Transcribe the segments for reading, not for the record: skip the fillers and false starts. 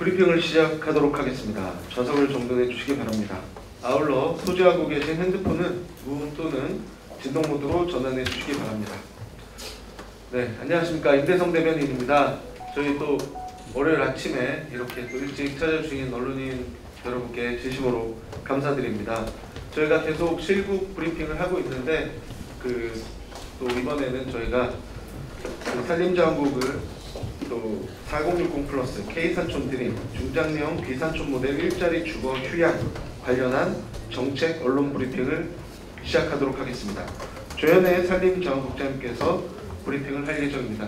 브리핑을 시작하도록 하겠습니다. 좌석을 정돈해 주시기 바랍니다. 아울러 소지하고 계신 핸드폰은 무음 또는 진동 모드로 전환해 주시기 바랍니다. 네, 안녕하십니까. 임대성 대변인입니다. 저희 또 월요일 아침에 이렇게 또 일찍 찾아주신 언론인 여러분께 진심으로 감사드립니다. 저희가 계속 실국 브리핑을 하고 있는데 또 이번에는 저희가 산림자원국을 또 4060 플러스 K산촌 드림 중장년 비산촌 모델 일자리 주거 휴양 관련한 정책 언론 브리핑을 시작하도록 하겠습니다. 조현애 산림자원국장님께서 브리핑을 할 예정입니다.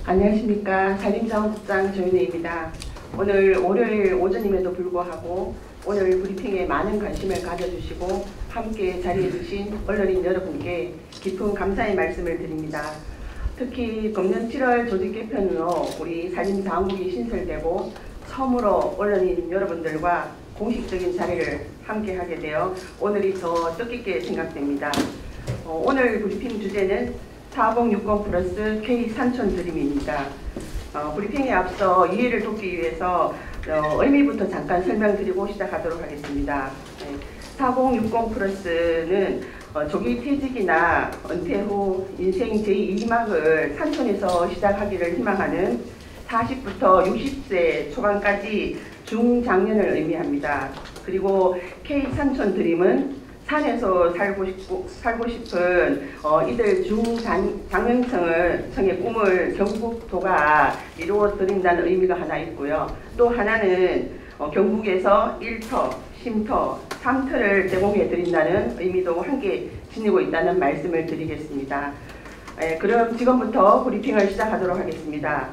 안녕하십니까. 산림자원국장 조현애입니다. 오늘 월요일 오전임에도 불구하고 오늘 브리핑에 많은 관심을 가져주시고 함께 자리해 주신 언론인 여러분께 깊은 감사의 말씀을 드립니다. 특히 금년 7월 조직 개편으로 우리 산림자원국이 신설되고 처음으로 언론인 여러분들과 공식적인 자리를 함께 하게 되어 오늘이 더 뜻깊게 생각됩니다. 오늘 브리핑 주제는 4060 플러스 K산촌 드림입니다. 브리핑에 앞서 이해를 돕기 위해서 의미부터 잠깐 설명드리고 시작하도록 하겠습니다. 4060 플러스는 조기 퇴직이나 은퇴 후 인생 제2막을 산촌에서 시작하기를 희망하는 40부터 60세 초반까지 중장년을 의미합니다. 그리고 K산촌 드림은 산에서 살고 싶은 이들 중장년층의 꿈을 경북도가 이루어드린다는 의미가 하나 있고요. 또 하나는 경북에서 1터, 쉼터, 3터를 제공해드린다는 의미도 함께 지니고 있다는 말씀을 드리겠습니다. 그럼 지금부터 브리핑을 시작하도록 하겠습니다.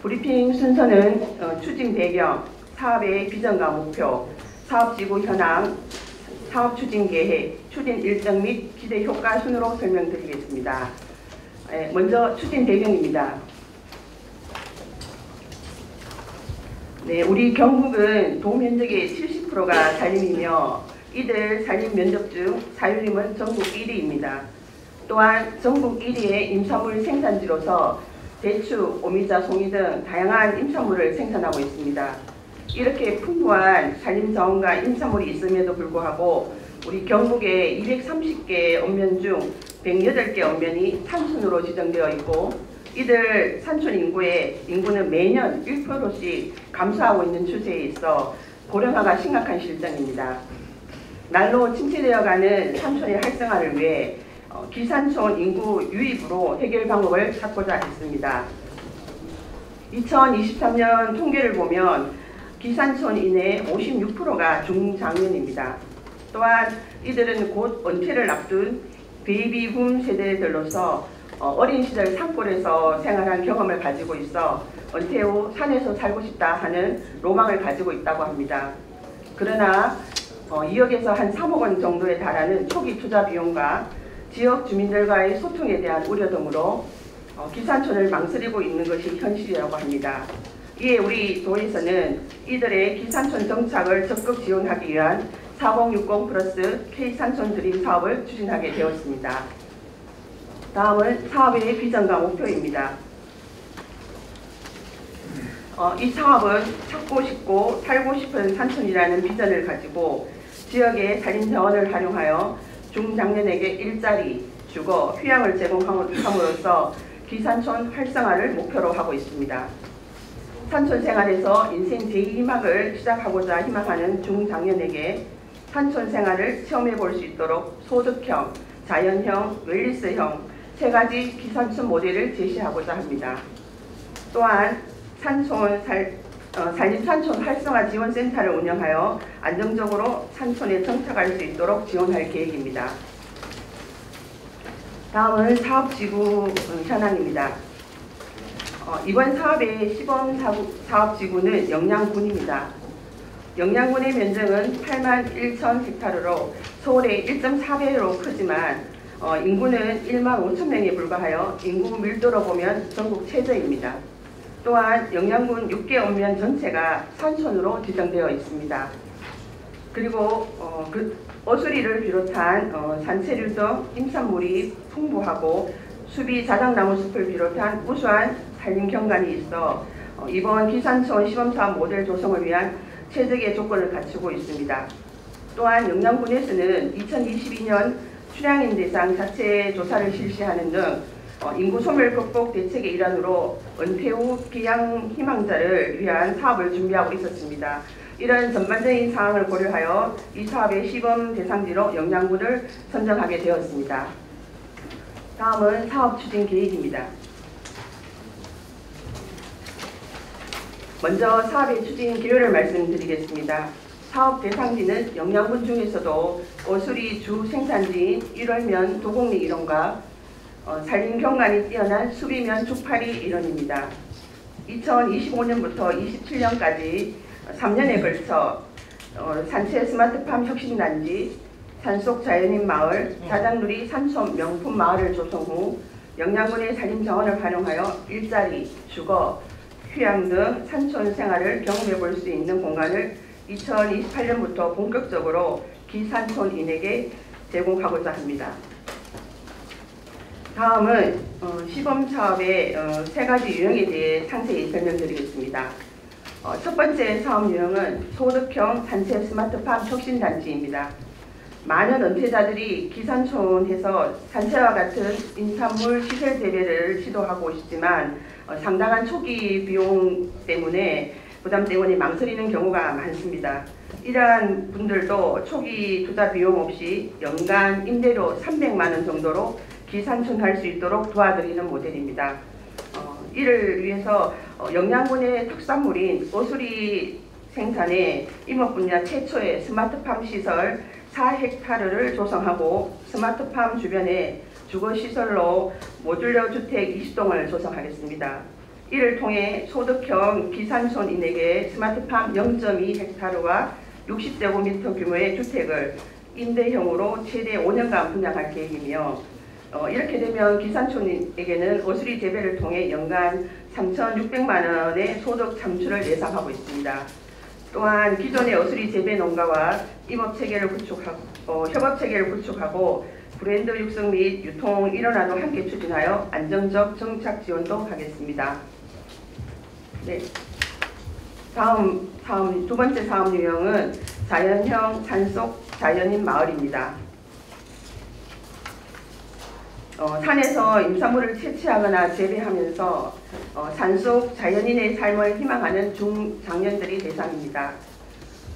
브리핑 순서는 추진 배경, 사업의 비전과 목표, 사업지구 현황, 사업 추진 계획, 추진 일정 및 기대 효과 순으로 설명드리겠습니다. 먼저 추진 배경입니다. 네, 우리 경북은 도면적의 70%가 산림이며 이들 산림 면적 중 사유림은 전국 1위입니다. 또한 전국 1위의 임산물 생산지로서 대추, 오미자, 송이 등 다양한 임산물을 생산하고 있습니다. 이렇게 풍부한 산림자원과 임산물이 있음에도 불구하고 우리 경북의 230개 언면 중 108개 언면이 산촌으로 지정되어 있고 이들 산촌 인구는 매년 1%씩 감소하고 있는 추세에 있어 고령화가 심각한 실정입니다. 날로 침체되어가는 산촌의 활성화를 위해 기산촌 인구 유입으로 해결 방법을 찾고자 했습니다. 2023년 통계를 보면 기산촌 이내 56%가 중장년입니다. 또한 이들은 곧 은퇴를 앞둔 베이비붐 세대들로서 어린 시절 산골에서 생활한 경험을 가지고 있어 은퇴 후 산에서 살고 싶다 하는 로망을 가지고 있다고 합니다. 그러나 2억에서 한 3억 원 정도에 달하는 초기 투자 비용과 지역 주민들과의 소통에 대한 우려 등으로 기산촌을 망설이고 있는 것이 현실이라고 합니다. 이에 우리 도에서는 이들의 기산촌 정착을 적극 지원하기 위한 4060 플러스 K산촌 드림 사업을 추진하게 되었습니다. 다음은 사업의 비전과 목표입니다. 이 사업은 찾고 싶고 살고 싶은 산촌이라는 비전을 가지고 지역의 산림자원을 활용하여 중장년에게 일자리, 주거, 휴양을 제공함으로써 기산촌 활성화를 목표로 하고 있습니다. 산촌 생활에서 인생 제2막을 시작하고자 희망하는 중장년에게 산촌 생활을 체험해 볼 수 있도록 소득형, 자연형, 웰리스형 세 가지 기산촌 모델을 제시하고자 합니다. 또한 산림산촌 활성화 지원센터를 운영하여 안정적으로 산촌에 정착할 수 있도록 지원할 계획입니다. 다음은 사업지구 현황입니다. 이번 사업의 시범 사업지구는 영양군입니다. 영양군의 면적은 81,000헥타르로 서울의 1.4배로 크지만 인구는 15,000명에 불과하여 인구 밀도로 보면 전국 최저입니다. 또한 영양군 6개 언면 전체가 산촌으로 지정되어 있습니다. 그리고 어수리를 비롯한 산채류 등 임산물이 풍부하고 수비 자작나무 숲을 비롯한 우수한 산림 경관이 있어 이번 기산촌 시범사업 모델 조성을 위한 최적의 조건을 갖추고 있습니다. 또한 영양군에서는 2022년 출향인 대상 자체 조사를 실시하는 등 인구 소멸 극복 대책의 일환으로 은퇴 후 귀향 희망자를 위한 사업을 준비하고 있었습니다. 이런 전반적인 사항을 고려하여 이 사업의 시범 대상지로 영양군을 선정하게 되었습니다. 다음은 사업 추진 계획입니다. 먼저 사업의 추진 기요를 말씀드리겠습니다. 사업 대상지는 영양군 중에서도 오수리 주 생산지인 1월면 도곡리 일원과 산림 경관이 뛰어난 수비면 죽파리 일원입니다. 2025년부터 27년까지 3년에 걸쳐 산채 스마트팜 혁신단지, 산속 자연인 마을, 자작누리 산촌 명품 마을을 조성 후 영양군의 산림 정원을 활용하여 일자리, 주거, 휴양 등 산촌 생활을 경험해 볼 수 있는 공간을 2028년부터 본격적으로 기산촌인에게 제공하고자 합니다. 다음은 시범사업의 3가지 유형에 대해 상세히 설명드리겠습니다. 첫 번째 사업 유형은 소득형 산채 스마트팜 혁신단지입니다. 많은 은퇴자들이 기산촌에서 산채와 같은 인산물 시설 재배를 시도하고 있지만 상당한 초기 비용 때문에 부담 때문에 망설이는 경우가 많습니다. 이러한 분들도 초기 투자 비용 없이 연간 임대료 300만 원 정도로 기산촌할 수 있도록 도와드리는 모델입니다. 이를 위해서 영양군의 특산물인 오수리 생산의 임업 분야 최초의 스마트팜 시설 4헥타르를 조성하고 스마트팜 주변에 주거시설로 모듈러 주택 20동을 조성하겠습니다. 이를 통해 소득형 기산촌인에게 스마트팜 0.2헥타르와 60제곱미터 규모의 주택을 임대형으로 최대 5년간 분양할 계획이며 이렇게 되면 기산촌인에게는 오수리 재배를 통해 연간 3,600만 원의 소득 창출을 예상하고 있습니다. 또한 기존의 오수리 재배 농가와 임업체계를 구축하고 협업체계를 구축하고 브랜드 육성 및 유통 일원화도 함께 추진하여 안정적 정착 지원도 하겠습니다. 네. 다음 두 번째 사업 유형은 자연형 산속 자연인 마을입니다. 산에서 임산물을 채취하거나 재배하면서 산속 자연인의 삶을 희망하는 중장년들이 대상입니다.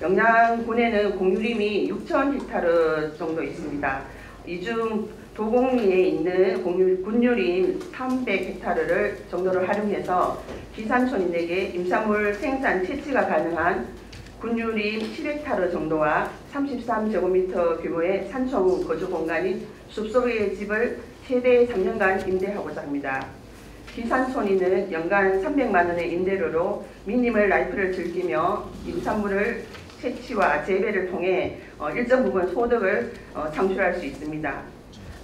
영양군에는 공유림이 6,000헥타르 정도 있습니다. 이 중 도곡리에 있는 군유림 300헥타르를 정도를 활용해서 기산촌인에게 임산물 생산 채취가 가능한 군유림 10헥타르 정도와 33제곱미터 규모의 산촌 거주 공간인 숲속의 집을 최대 3년간 임대하고자 합니다. 기산촌인은 연간 300만 원의 임대료로 미니멀 라이프를 즐기며 임산물을 채취와 재배를 통해 일정 부분 소득을 창출할 수 있습니다.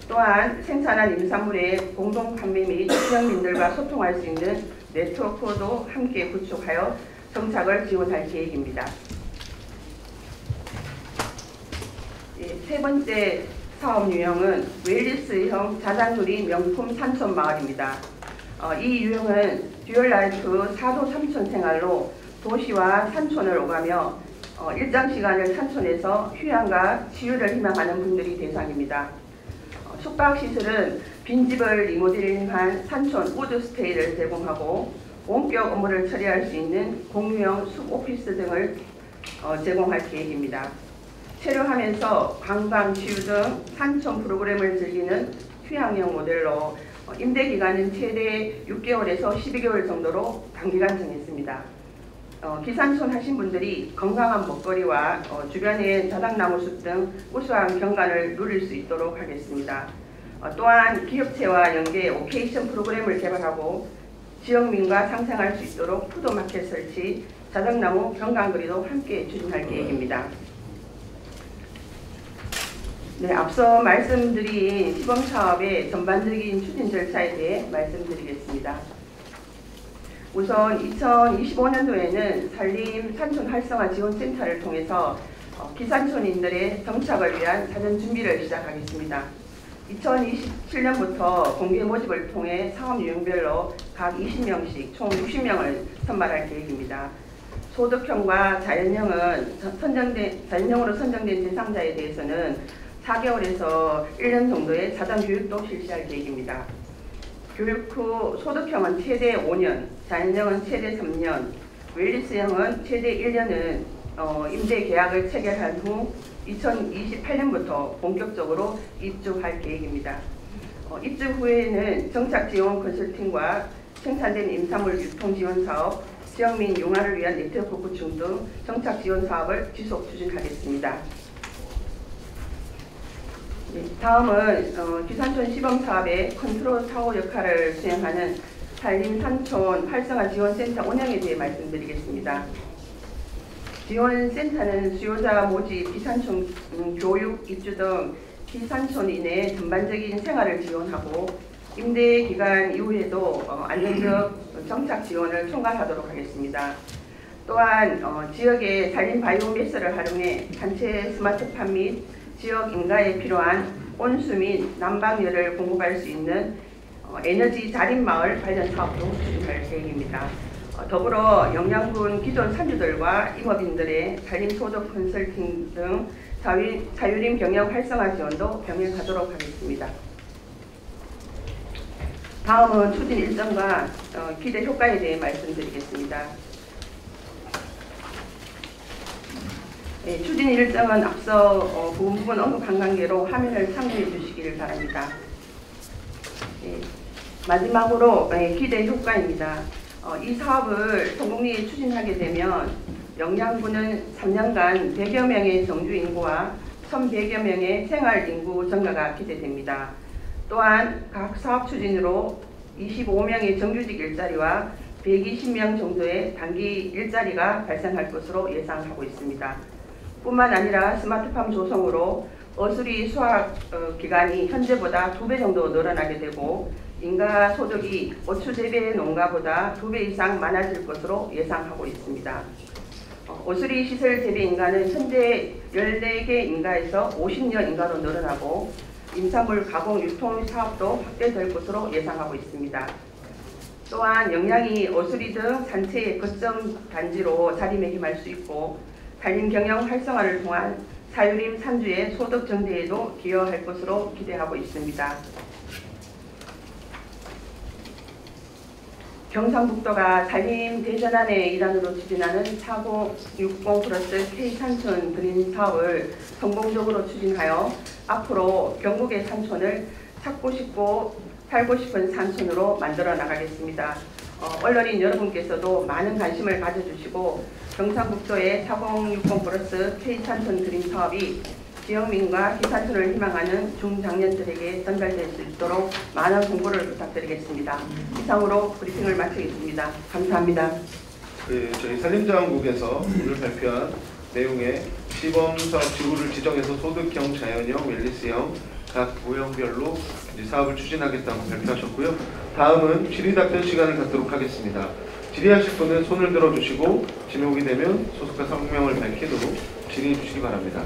또한 생산한 임산물의 공동 판매 및 지역민들과 소통할 수 있는 네트워크도 함께 구축하여 정착을 지원할 계획입니다. 세 번째 사업 유형은 웰리스형 자작누리 명품 산촌 마을입니다. 이 유형은 듀얼라이프 4도 삼촌 생활로 도시와 산촌을 오가며 일정 시간을 산촌에서 휴양과 치유를 희망하는 분들이 대상입니다. 숙박시설은 빈집을 리모델링한 산촌 우드스테이를 제공하고 원격 업무를 처리할 수 있는 공유형 숲오피스 등을 제공할 계획입니다. 체류하면서 관광, 치유 등 산촌 프로그램을 즐기는 휴양형 모델로 임대기간은 최대 6개월에서 12개월 정도로 단기간 정했습니다. 기산촌 하신 분들이 건강한 먹거리와 주변의 자작나무숲 등 우수한 경관을 누릴 수 있도록 하겠습니다. 또한 기업체와 연계 오케이션 프로그램을 개발하고 지역민과 상생할 수 있도록 푸드마켓 설치, 자작나무 경관거리도 함께 추진할 계획입니다. 네, 앞서 말씀드린 시범사업의 전반적인 추진 절차에 대해 말씀드리겠습니다. 우선 2025년도에는 산림 산촌 활성화 지원센터를 통해서 기산촌인들의 정착을 위한 사전 준비를 시작하겠습니다. 2027년부터 공개 모집을 통해 사업 유형별로 각 20명씩 총 60명을 선발할 계획입니다. 소득형과 자연형으로 선정된 대상자에 대해서는 4개월에서 1년 정도의 사전 교육도 실시할 계획입니다. 교육 후 소득형은 최대 5년, 자연형은 최대 3년, 웰리스형은 최대 1년은 임대 계약을 체결한 후 2028년부터 본격적으로 입주할 계획입니다. 입주 후에는 정착 지원 컨설팅과 생산된 임산물 유통 지원 사업, 지역 민 융화를 위한 네트워크 구축 등 정착 지원 사업을 지속 추진하겠습니다. 다음은 귀산촌 시범 사업의 컨트롤 타워 역할을 수행하는 산림산촌 활성화 지원센터 운영에 대해 말씀드리겠습니다. 지원센터는 수요자 모집, 귀산촌 교육, 입주 등 귀산촌인의 전반적인 생활을 지원하고 임대 기간 이후에도 안정적 정착 지원을 총괄하도록 하겠습니다. 또한 지역의 산림 바이오매스를 활용해 단체 스마트팜 및 지역 인가에 필요한 온수 및 난방열을 공급할 수 있는 에너지 자립마을 관련 사업도 추진할 계획입니다. 더불어 영양군 기존 산주들과 임업인들의 산림소득 컨설팅 등 자율임 경영 활성화 지원도 병행하도록 하겠습니다. 다음은 추진 일정과 기대 효과에 대해 말씀드리겠습니다. 추진 일정은 앞서 부분 언급한 관계로 화면을 참고해 주시기를 바랍니다. 마지막으로 기대 효과입니다. 이 사업을 성공리에 추진하게 되면 영양군은 3년간 100여 명의 정주 인구와 1,100여 명의 생활 인구 증가가 기대됩니다. 또한 각 사업 추진으로 25명의 정규직 일자리와 120명 정도의 단기 일자리가 발생할 것으로 예상하고 있습니다. 뿐만 아니라 스마트팜 조성으로 어수리 수확 기간이 현재보다 2배 정도 늘어나게 되고 인가 소득이 어추 재배 농가보다 2배 이상 많아질 것으로 예상하고 있습니다. 어수리 시설 재배 인가는 현재 14개 인가에서 50여 인가로 늘어나고 임산물 가공 유통 사업도 확대될 것으로 예상하고 있습니다. 또한 영양이 어수리 등 산체의 거점 단지로 자리매김할 수 있고 산림 경영 활성화를 통한 사유림 산주의 소득 증대에도 기여할 것으로 기대하고 있습니다. 경상북도가 산림 대전환의 일환으로 추진하는 4060 플러스 K산촌 그린 사업을 성공적으로 추진하여 앞으로 경북의 산촌을 찾고 싶고 살고 싶은 산촌으로 만들어 나가겠습니다. 언론인 여러분께서도 많은 관심을 가져주시고 경상북도의 4060 플러스 K산촌 그린 사업이 지역민과 기산촌을 희망하는 중장년들에게 전달될 수 있도록 많은 공고를 부탁드리겠습니다. 이상으로 브리핑을 마치겠습니다. 감사합니다. 저희 산림자원국에서 오늘 발표한 내용의 시범사업 지구를 지정해서 소득형, 자연형, 웰리스형 각 모형별로 사업을 추진하겠다고 발표하셨고요. 다음은 질의답변 시간을 갖도록 하겠습니다. 질의하실 분은 손을 들어주시고 지목이 되면 소속과 성명을 밝힌 후 질의해 주시기 바랍니다.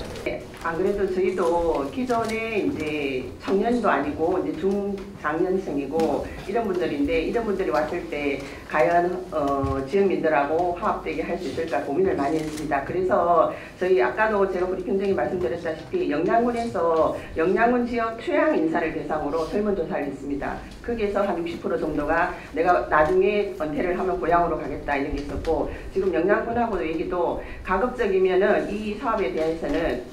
안 그래도 저희도 기존에 이제 청년도 아니고 이제 중장년생이고 이런 분들인데 이런 분들이 왔을 때 과연 지역민들하고 화합되게 할 수 있을까 고민을 많이 했습니다. 그래서 저희 아까도 제가 브리핑 중에 말씀드렸다시피 영양군에서 영양군 지역 취향 인사를 대상으로 설문조사를 했습니다. 거기에서 한 60% 정도가 내가 나중에 은퇴를 하면 고향으로 가겠다 이런 게 있었고 지금 영양군하고도 얘기도 가급적이면은 이 사업에 대해서는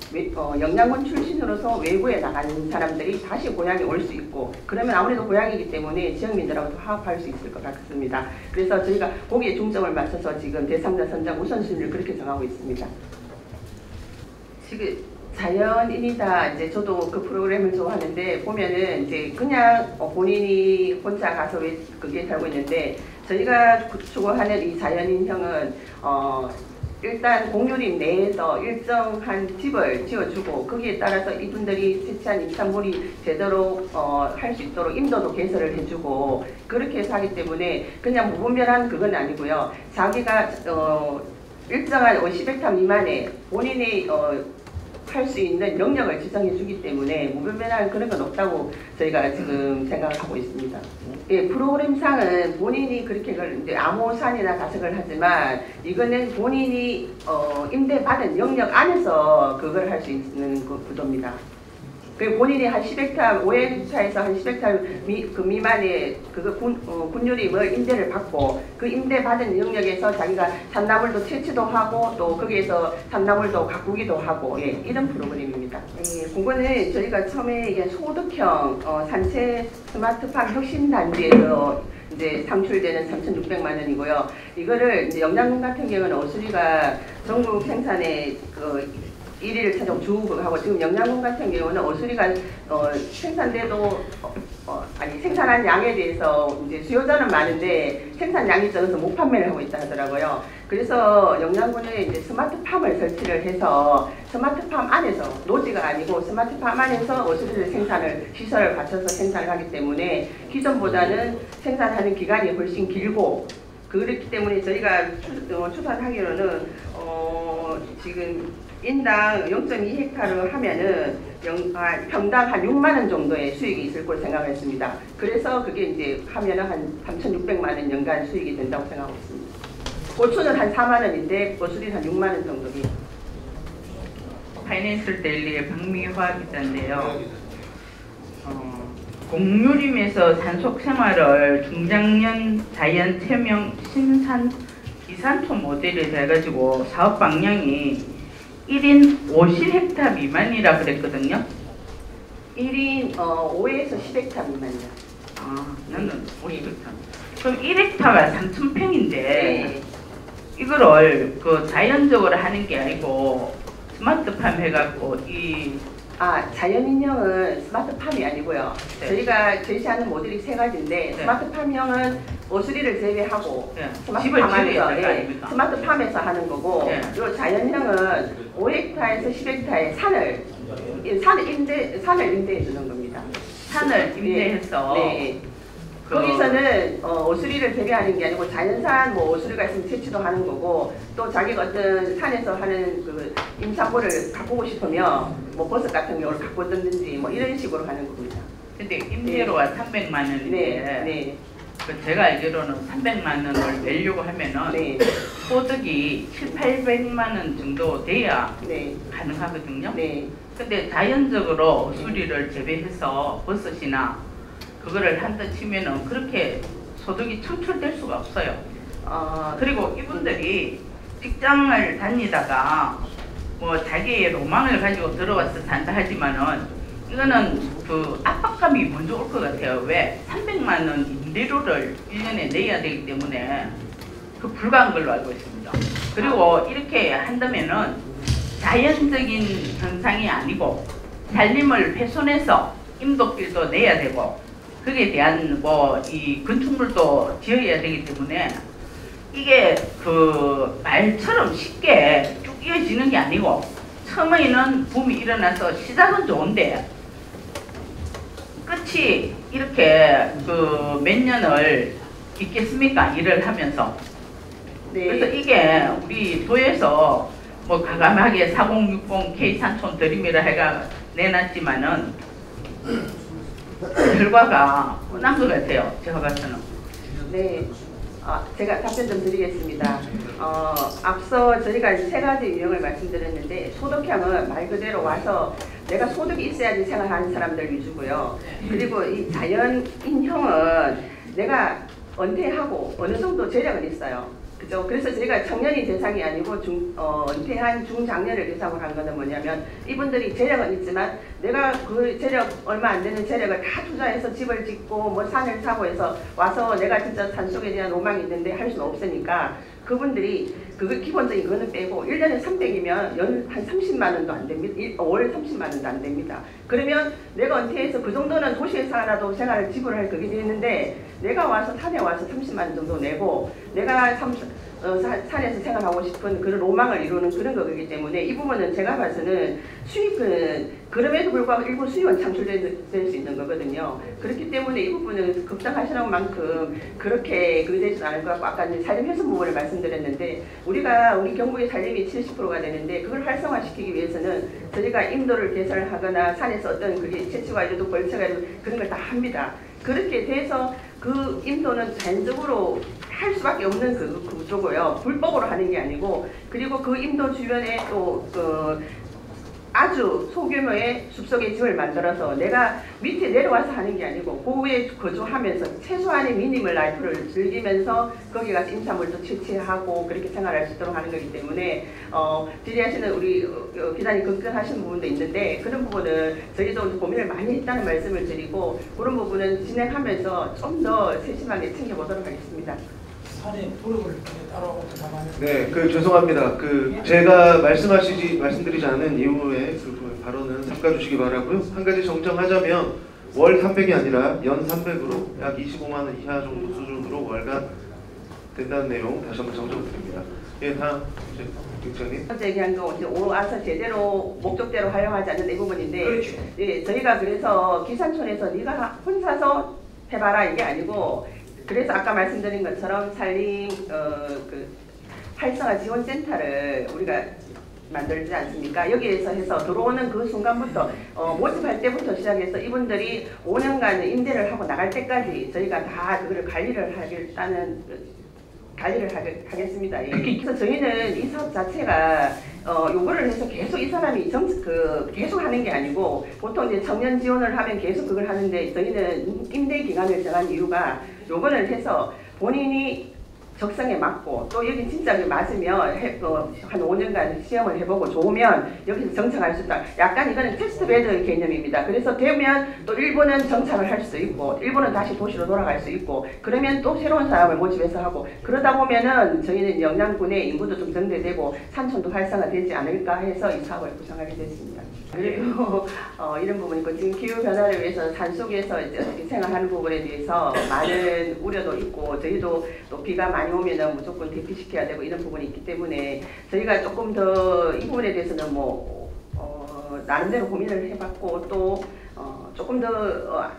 영양군 출신으로서 외부에 나가는 사람들이 다시 고향에 올 수 있고 그러면 아무래도 고향이기 때문에 지역민들하고도 화합할 수 있을 것 같습니다. 그래서 저희가 거기에 중점을 맞춰서 지금 대상자 선정 우선순위를 그렇게 정하고 있습니다. 지금 자연인이다. 이제 저도 그 프로그램을 좋아하는데 보면은 이제 그냥 본인이 혼자 가서 왜 그게 살고 있는데 저희가 추구하는 이 자연인형은 일단 공유림 내에서 일정한 집을 지어주고 거기에 따라서 이분들이 채취한 임산물이 제대로 할 수 있도록 인도도 개설을 해주고 그렇게 해서 하기 때문에 그냥 무분별한 그건 아니고요. 자기가 일정한 50헥타 미만의 본인의 할 수 있는 영역을 지정해 주기 때문에 무분별한 그런 건 없다고 저희가 지금 생각을 하고 있습니다. 예, 프로그램상은 본인이 그렇게 이제 암호산이나 가석을 하지만 이거는 본인이 임대받은 영역 안에서 그걸 할 수 있는 그 구조입니다. 그 본인이 한 10헥타, 5헥타에서 한 10헥타 그 미만의 그 군유림을 임대를 받고 그 임대받은 영역에서 자기가 산나물도 채취도 하고 또 거기에서 산나물도 가꾸기도 하고 예, 이런 프로그램입니다. 예, 그거는 저희가 처음에 이게 소득형 산채 스마트팜 혁신단지에서 이제 창출되는 3,600만 원이고요. 이거를 이제 영장군 같은 경우는 어수리가 전국 생산의 1위를 차지하고 주하고 지금 영양군 같은 경우는 어수리가 생산돼도 생산한 양에 대해서 이제 수요자는 많은데 생산량이 적어서 못 판매를 하고 있다 하더라고요. 그래서 영양군에 이제 스마트팜을 설치를 해서 스마트팜 안에서 노지가 아니고 스마트팜 안에서 어수리를 시설을 갖춰서 생산을 하기 때문에 기존보다는 생산하는 기간이 훨씬 길고 그렇기 때문에 저희가 추산하기로는 지금 인당 0.2헥타를 하면은 평당 한 6만 원 정도의 수익이 있을 걸 생각했습니다. 그래서 그게 이제 하면은 한 3,600만 원 연간 수익이 된다고 생각하고 있습니다. 고추는 한 4만 원인데 고수리는 한 6만 원 정도입니다. 파이낸셜 데일리의 박미화 기자인데요. 공유림에서 산속 생활을 중장년 자연 체명 신산 이산토 모델이 돼가지고 사업 방향이 1인 50헥타 미만이라 그랬거든요. 1인 5에서 10헥타 미만이요. 아, 나는 50헥타. 그럼 1헥타가 3,000평인데 네. 이거를 그 자연적으로 하는 게 아니고 스마트팜 해갖고 자연인형은 스마트팜이 아니고요. 네. 저희가 제시하는 모델이 세 가지인데 네. 스마트팜형은 어수리를 제외하고 네. 스마트팜 안에서 아닙니까? 스마트팜에서 하는 거고 네. 그리고 자연형은 5헥타에서 10헥타의 산을 임대해 주는 겁니다. 산을 임대해서 네. 거기서는 어수리를 재배하는 게 아니고 자연산 어수리가 있으면 채취도 하는 거고 또 자기가 어떤 산에서 하는 그 임산물을 가꾸고 싶으면 버섯 같은 경우를 가꾸든지 이런 식으로 하는 겁니다. 근데 임대료가 300만 원인데 네. 그 제가 알기로는 300만 원을 내려고 하면은 네. 소득이 700~800만 원 정도 돼야 네. 가능하거든요. 네. 근데 자연적으로 수리를 재배해서 버섯이나 그거를 한다 치면은 그렇게 소득이 창출될 수가 없어요. 그리고 이분들이 직장을 다니다가 자기의 로망을 가지고 들어와서 산다 하지만은 이거는 그 압박감이 먼저 올 것 같아요. 왜? 300만 원 임대료를 1년에 내야 되기 때문에 그 불가한 걸로 알고 있습니다. 그리고 이렇게 한다면은 자연적인 현상이 아니고 산림을 훼손해서 임도길도 내야 되고 거기에 대한 이 건축물도 지어야 되기 때문에 이게 그 말처럼 쉽게 쭉 이어지는 게 아니고 처음에는 붐이 일어나서 시작은 좋은데 끝이 이렇게 그 몇 년을 있겠습니까? 일을 하면서. 네. 그래서 이게 우리 도에서 과감하게 4060 K산촌 드림이라 해가 내놨지만은 결과가 뻔한 것 같아요. 제가 봐서는. 네. 제가 답변 좀 드리겠습니다. 앞서 저희가 세 가지 유형을 말씀드렸는데 소득형은 말 그대로 와서 내가 소득이 있어야지 생활하는 사람들 위주고요. 그리고 이 자연인형은 내가 은퇴하고 어느 정도 재력은 있어요. 그죠? 그래서 저희가 청년이 대상이 아니고 은퇴한 중장년을 대상으로 한 거는 뭐냐면 이분들이 재력은 있지만 내가 그 재력 얼마 안 되는 재력을 다 투자해서 집을 짓고 산을 사고 해서 와서 내가 진짜 산속에 대한 로망이 있는데 할 수는 없으니까 그분들이 기본적인 거는 빼고 1년에 300이면 연 한 30만 원도 안 됩니다. 월 30만 원도 안 됩니다. 그러면 내가 은퇴해서 그 정도는 도시에서 하나도 생활을 지불할 그게 되는데 내가 와서 산에 와서 30만 원 정도 내고 내가 산에서 생활하고 싶은 그런 로망을 이루는 그런 거기 때문에 이 부분은 제가 봐서는 수익은 그럼에도 불구하고 일부 수익은 창출될 수 있는 거거든요. 그렇기 때문에 이 부분은 걱정하시는 만큼 그렇게 되지 않을 것 같고 아까 이제 산림 훼손 부분을 말씀드렸는데 우리 경북의 산림이 70%가 되는데 그걸 활성화시키기 위해서는 저희가 임도를 개설하거나 산에서 어떤 그게 채취가 이래도 벌채가 이래도 그런 걸 다 합니다. 그렇게 돼서 그 임도는 자연적으로 할 수밖에 없는 그 구조고요. 불법으로 하는 게 아니고 그리고 그 임도 주변에 또 아주 소규모의 숲속의 집을 만들어서 내가 밑에 내려와서 하는 게 아니고 그 위에 거주하면서 최소한의 미니멀 라이프를 즐기면서 거기 가서 임산물도 채취하고 그렇게 생활할 수 있도록 하는 거기 때문에 질의하시는 우리 기자님 걱정하시는 부분도 있는데 그런 부분은 저희도 고민을 많이 했다는 말씀을 드리고 그런 부분은 진행하면서 좀 더 세심하게 챙겨보도록 하겠습니다. 산에 도로를 따라오고 가만히. 네, 죄송합니다. 제가 말씀드리지 않은 이후에 그 발언은 삼가주시기 바라고요. 한 가지 정정하자면 월 300이 아니라 연 300으로 약 25만 원 이하 정도 수준으로 월간 된다는 내용 다시 한번 정정드립니다. 예, 다음 국장님. 첫 번째 얘기한 거 이제 와서 제대로 목적대로 활용하지 않는 이 부분인데, 그렇죠. 예, 저희가 그래서 기산촌에서 네가 혼자서 해봐라 이게 아니고. 그래서 아까 말씀드린 것처럼 산림 활성화 지원센터를 우리가 만들지 않습니까? 여기에서 해서 들어오는 그 순간부터 모집할 때부터 시작해서 이분들이 5년간 임대를 하고 나갈 때까지 저희가 다 그거를 관리를 하겠습니다. 예. 그래서 저희는 이 사업 자체가 요거를 해서 계속 이 사람이 계속 하는 게 아니고 보통 이제 청년 지원을 하면 계속 그걸 하는데 저희는 임대 기간을 정한 이유가 요거를 해서 본인이 적성에 맞고 또 여기 진짜 맞으면 한 5년간 시험을 해보고 좋으면 여기서 정착할 수 있다. 약간 이거는 테스트 베드 개념입니다. 그래서 되면 또 일부는 정착을 할 수 있고 일부는 다시 도시로 돌아갈 수 있고 그러면 또 새로운 사람을 모집해서 하고 그러다 보면은 저희는 영남군의 인구도 좀 증대되고 산촌도 활성화되지 않을까 해서 이 사업을 구성하게 됐습니다. 그리고 이런 부분이 있고 지금 기후변화를 위해서 산속에서 이제 어떻게 생활하는 부분에 대해서 많은 우려도 있고 저희도 또 비가 많이 오면은 무조건 대피시켜야 되고 이런 부분이 있기 때문에 저희가 조금 더 이 부분에 대해서는 나름대로 고민을 해봤고 또 조금 더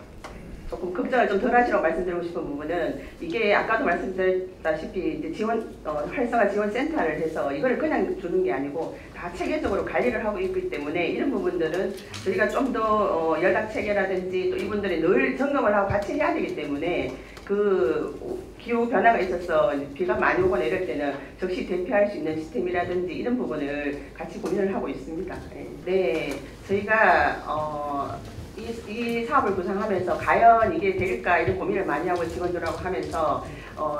조금 걱정을 좀 덜 하시라고 말씀드리고 싶은 부분은 이게 아까도 말씀드렸다시피 이제 활성화 지원센터를 해서 이걸 그냥 주는 게 아니고 다 체계적으로 관리를 하고 있기 때문에 이런 부분들은 저희가 좀 더 연락 체계라든지 또 이분들이 늘 점검을 하고 같이 해야 되기 때문에 그 기후 변화가 있어서 비가 많이 오거나 이럴 때는 즉시 대피할 수 있는 시스템이라든지 이런 부분을 같이 고민을 하고 있습니다. 네, 저희가 이 사업을 구성하면서 과연 이게 될까 이런 고민을 많이 하고 직원들하고 하면서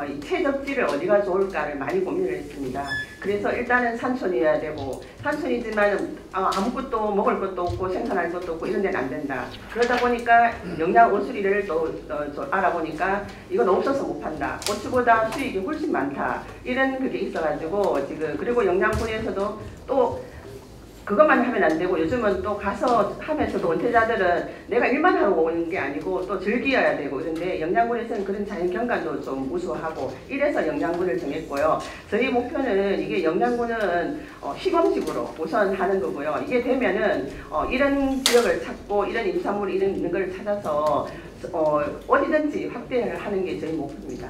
이 최적지를 어디가 좋을까를 많이 고민을 했습니다. 그래서 일단은 산촌이어야 되고 산촌이지만 아무것도 먹을 것도 없고 생산할 것도 없고 이런 데는 안 된다. 그러다 보니까 영양 오수리를 또 알아보니까 이건 없어서 못 판다. 고추보다 수익이 훨씬 많다. 이런 그게 있어가지고 지금 그리고 영양군에서도 또 그것만 하면 안 되고 요즘은 또 가서 하면서도 은퇴자들은 내가 일만 하러 오는 게 아니고 또 즐겨야 되고 그런데 영양군에서는 그런 자연경관도 좀 우수하고 이래서 영양군을 정했고요. 저희 목표는 이게 영양군은 시범식으로 우선 하는 거고요. 이게 되면은 이런 지역을 찾고 이런 임산물 이런 있는 걸 찾아서 어디든지 확대를 하는 게 저희 목표입니다.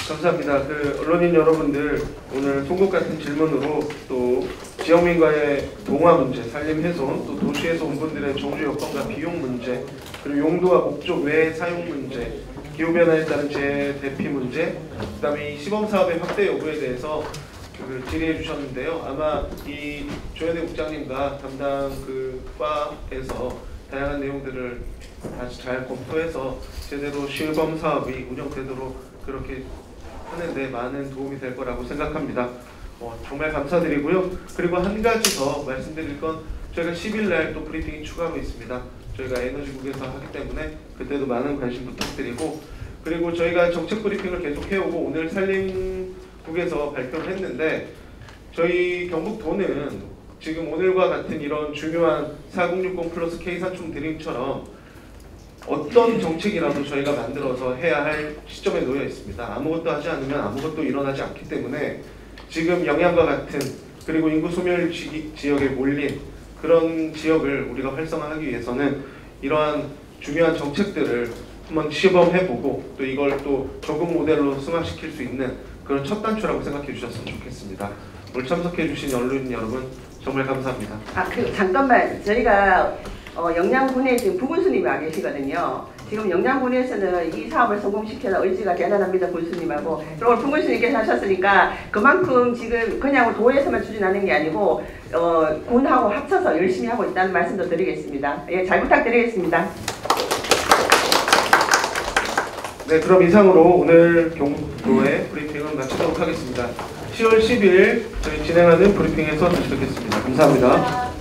감사합니다. 언론인 여러분들 오늘 송곳 같은 질문으로 또 지역민과의 동화 문제, 산림 훼손, 또 도시에서 온 분들의 정주 여건과 비용 문제, 그리고 용도와 목적 외 사용 문제, 기후변화에 따른 재대피 문제, 그다음에 이 시범사업의 확대 여부에 대해서 질의해 주셨는데요. 아마 이 조현대 국장님과 담당 과에서 다양한 내용들을 다시 잘 검토해서 제대로 시범사업이 운영되도록 그렇게 하는데 많은 도움이 될 거라고 생각합니다. 정말 감사드리고요. 그리고 한 가지 더 말씀드릴 건 저희가 10일 날 또 브리핑이 추가로 있습니다. 저희가 에너지국에서 하기 때문에 그때도 많은 관심 부탁드리고 그리고 저희가 정책 브리핑을 계속 해오고 오늘 산림국에서 발표를 했는데 저희 경북도는 지금 오늘과 같은 이런 중요한 4060 플러스 K산촌 드림처럼 어떤 정책이라도 저희가 만들어서 해야 할 시점에 놓여 있습니다. 아무것도 하지 않으면 아무것도 일어나지 않기 때문에 지금 영양과 같은 그리고 인구 소멸 지역에 몰린 그런 지역을 우리가 활성화하기 위해서는 이러한 중요한 정책들을 한번 시범해보고 또 이걸 또 적응 모델로 승화시킬 수 있는 그런 첫 단추라고 생각해 주셨으면 좋겠습니다. 오늘 참석해 주신 언론인 여러분 정말 감사합니다. 그리고 잠깐만 저희가 영양군에 지금 부군수님이 와 계시거든요. 지금 영양군에서는 이 사업을 성공시켜서 의지가 대단합니다. 군수님하고. 그리고 부군수님께서 하셨으니까 그만큼 지금 그냥 도에서만 추진하는 게 아니고 군하고 합쳐서 열심히 하고 있다는 말씀도 드리겠습니다. 예, 잘 부탁드리겠습니다. 네, 그럼 이상으로 오늘 경북도의 브리핑은 마치도록 하겠습니다. 10월 10일 저희 진행하는 브리핑에서 다시 뵙겠습니다. 감사합니다.